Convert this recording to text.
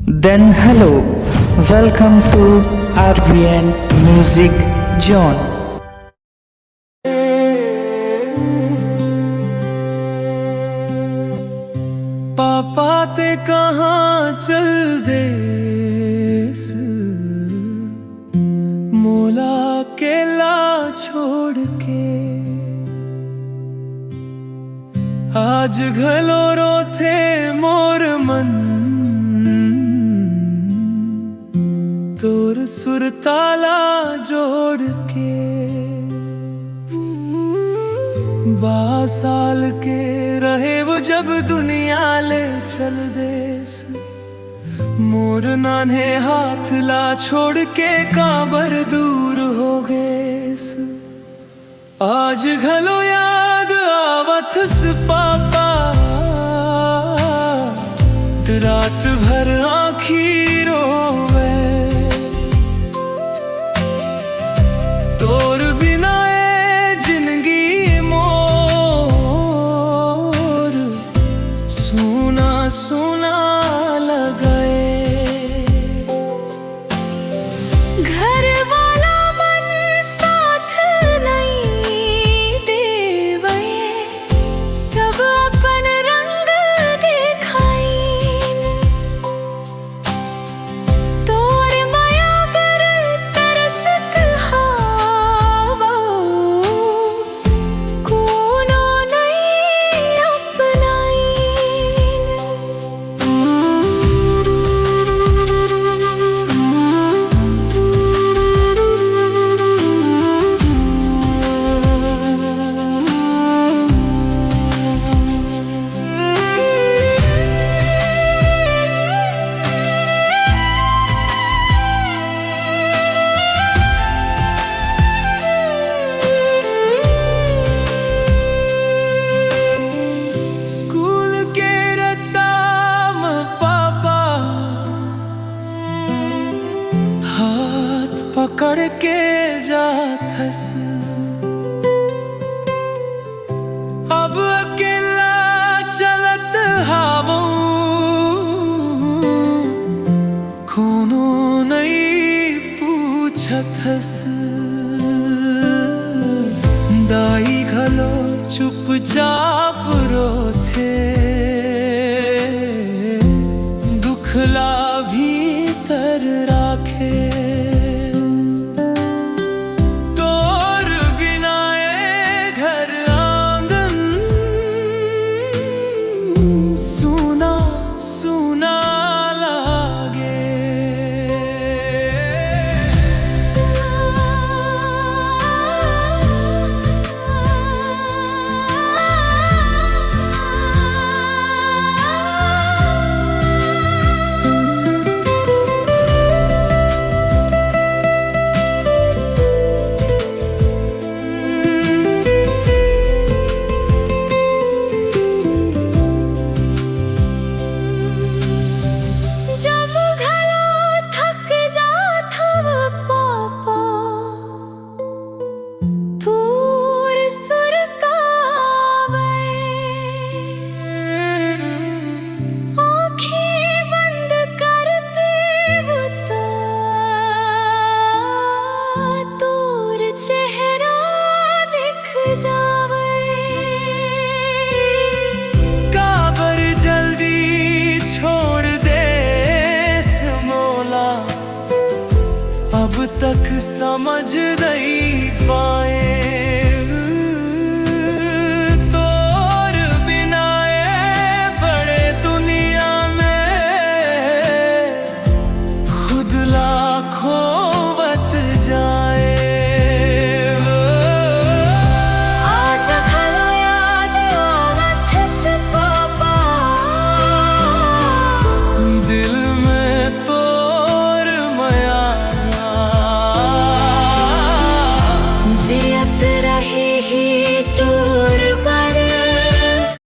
Then hello, welcome to RVN Music Zone. पापा ते कहाँ चल देस, मोला अकेला छोड़ के। आज घलो रोथे मोर मन, तोर सुरताला जोड़ के। 12 साल के रहे वो जब दुनिया ले चल देस, मोर नान्हे हाथ ला छोड़ के काबर दूर हो गएस। आज घलो याद आवत स पापा, रात भर आँखी रोवे। तोर बिना ए जिंदगी मोर सुना सुना लगे। घर वाला मन साथ नहीं देवे, सब अपन रंग दिखाइन। तोर माया पर तरस कहावो, कोनो नहीं अपनाइन। स्कूल के रताम पापा हाथ पकड़ के जाथस। अब अकेला चलत हावो, कोनो नहीं पूछथस। दाई घलो चुपचाप रोथे, दुखला भीतर राखे। तोर बिना ए घर आंगन सुना सुना लागे। जब घलो थक जात हव पापा, तोर सुर कावे। आँखें बंद करते बुता, तोर चेहरा दिख जावे। काबर जल्दी छोड़ देस मोला, अब तक समझ नहीं पा।